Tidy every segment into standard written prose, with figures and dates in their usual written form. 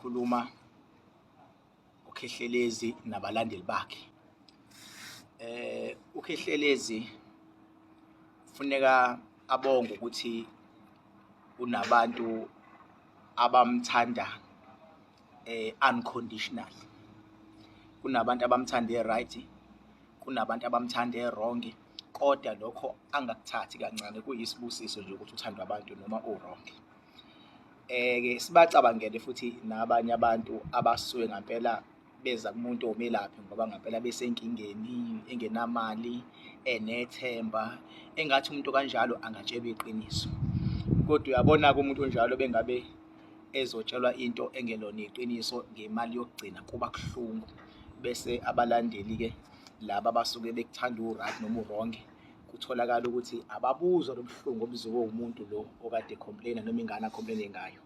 Khuluma uKhehlelezi nabalandeli bakhe. uKhehlelezi kufuneka abonge ukuthi unabantu abamthanda unconditional. Kunabantu abamthanda e-right, kunabantu abamthanda e-wrong, kodwa lokho angakuthathi kancane, kuyisibusiso nje ukuthi uthandwe abantu noma u-wrong. Ke sibacabangele futhi nabanye abantu abasuke ngempela beza kumuntu omelaphi ngoba ngempela besenkingeni, engenamali, enethemba, engathi umuntu kanjalo angatshela iqiniso. Kodwa uyabona umuntu onjalo bengabe ezotshelwa into engelona iqiniso ngemali yokugcina kuba kuhlungu, bese abalandeli ke laba basuke bekuthanda u-right noma u-wrong, kutholakala ukuthi ababuzwa lobuhlungu obuziwe umuntu lo okade complain noma ingane complain ngayo.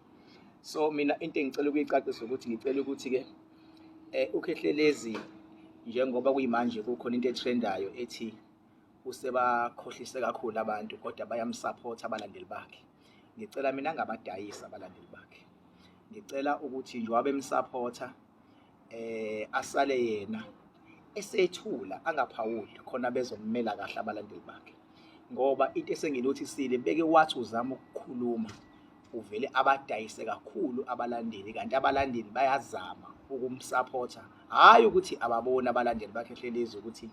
So mina into engicela ukuyicacisa ukuthi ngicela ukuthi ke uKhehlelezi njengoba kuyimanje kukhona into etrendayo ethi usebakhohlise kakhulu abantu kodwa bayamsupport abalandeli bakhe. Ngicela mina ngabadayisa abalandeli bakhe, ngicela ukuthi njengoba bemsupporta asale yena esethula, angaphawuli khona bezommela kahle abalandeli bakhe, ngoba into esengilothisile beke wathi uzama ukukhuluma uvele abadayise kakhulu abalandeli, kanti abalandeli bayazama ukumsupporta, hayi ukuthi ababona abalandeli bakhe Khehlelezi ukuthi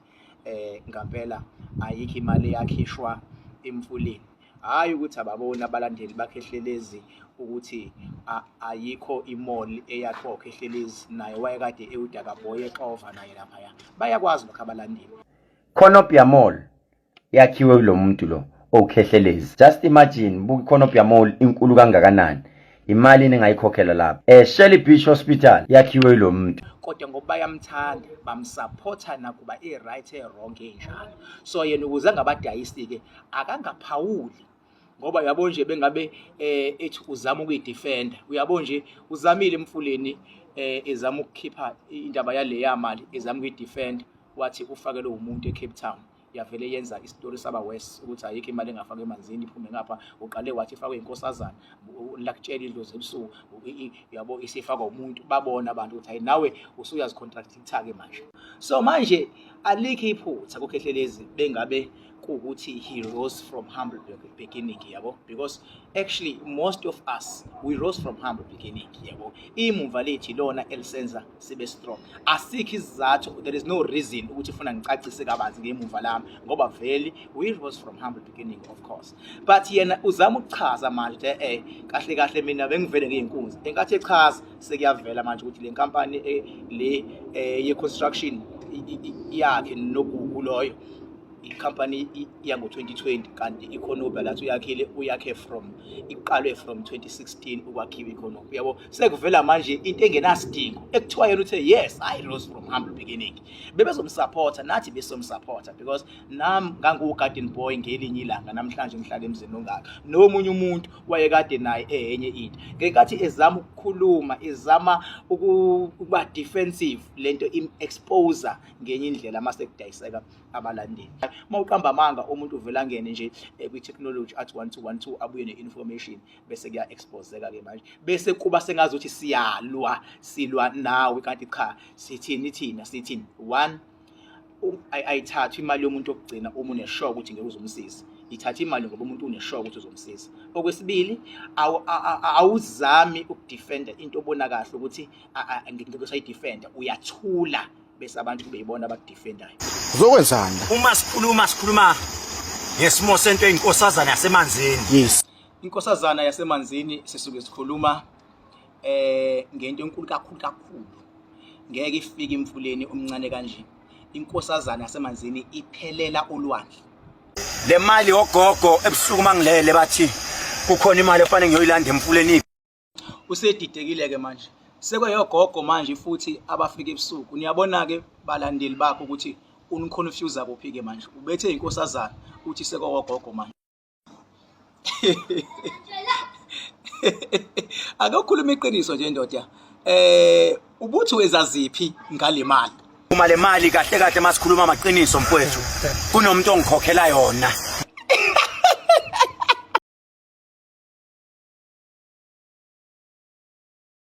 ngempela ayikho imali yakhishwa emfuleni, hayi ukuthi ababona abalandeli bakhe Khehlelezi ukuthi ayikho imall eyakho Khehlelezi naye wayekade ewudakaboy exova naye lapha. Bayakwazi lokho abalandeli. Khonopya Mall yakhiwe lo muntu lo oKhehlelezi. Just imagine buku Khonopya Mall inkulu kangakanani, imali ningayikhokhela lapha. Shelly Beach Hospital yakhiwe lo muntu, kodwa ngoba bayamthanda bamsupporta nakuba e-right e-wrong enjalo. So yena ukuze ngabadayisi ke akangaphawuli, ngoba uyabona nje bengabe ethi uzama ukuyidefenda, uyabona nje uzamile emfuleni ezama ukukhipha indaba yale yamali, ezama ukuyidefenda, wathi ufakele umuntu eCape Town, yavele yenza isitori saba worse ukuthi ayikho imali engafaka emanzini iphume ngapha. Uqale wathi ifakwe inkosazana lakutshela idlozi ebusuku, yabo isifakwa umuntu, babona abantu ukuthi hayi nawe usuyazicontracta ke manje. So manje alikho iphutha kuKhehlelezi bengabe kuukuthi he rose from humble beginning, yabo, because actually most of us we rose from humble beginning, yabo. Imumva lethi lona elisenza sibe strong, asikho isizathu, there is no reason ukuthi ufuna ngicacise kabanzi ngemumva lami ngoba vele we rose from humble beginning, of course. But yena uzama ukuchaza manje kahle kahle mina bengivele ngeinkunzi enkathi echaza sekuyavela manje ukuthi le nkampani le ye construction yakhe nogugu loyo icompany yango 2020, kanti iKhonopya lathi uyakhe iqalwe from 2016 ukwakhiwa iKhonopya, yabo. Sekuvela manje into engenasidingo ekuthiwa yena uthe yes I rose from humble beginning. Bebezomsupporta nathi besomsupporta because nami ngangu-garden boy ngelinye ilanga, namhlanje ngihlala emzini ongaka nomunye umuntu wayekade naye enye into. Ngenkathi ezama ukukhuluma, ezama ukuba defensive, lento im-exposer ngenye indlela masekudayiseka abalandeli. Mawuqamba amanga umuntu uvela ngene nje kwi-technology athi 1212 abuye ne-information bese kuya-exposeka ke manje, bese kuba sengazuthi silwa nawe, kanti cha sithini one ayithatha imali yomuntu okugcina uma uneshock ukuthi ngeke uzomsiza, ithatha imali ngoba umuntu uneshock ukuthi uzomsiza. Okwesibili, awuzami ukudefenda into obona kahle ukuthi ngeke usayidefenda, uyathula bese abantu beyibona abakudefendayo. Uzokwenzani uma sikhuluma ngesimo sento eyinkosazana yasemanzini? Yes, Inkosazana yasemanzini sisuke sikhuluma ngento enkulu kakhulu, ngeke ifike emfuleni omncane kanje. Inkosazana yasemanzini iphelela ulwandle. Le mali ogogo ebusuku mangilele bathi kukhona imali efanele ngiyoyilanda emfuleni. Usedidekile ke manje, sekweyogogo manje futhi abafika ebusuku. Niyabona ke balandeli bakho ukuthi uniconfuse kuphi ke manje, ubethe inkosazana uthi sekweyogogo manje. Akakhuluma iqiniso nje ndoda. Ubuthi wezaziphi ngale mali? Uma le mali kahle kahle masikhuluma amaqiniso mfowethu, kunomuntu ongikhokhela yona.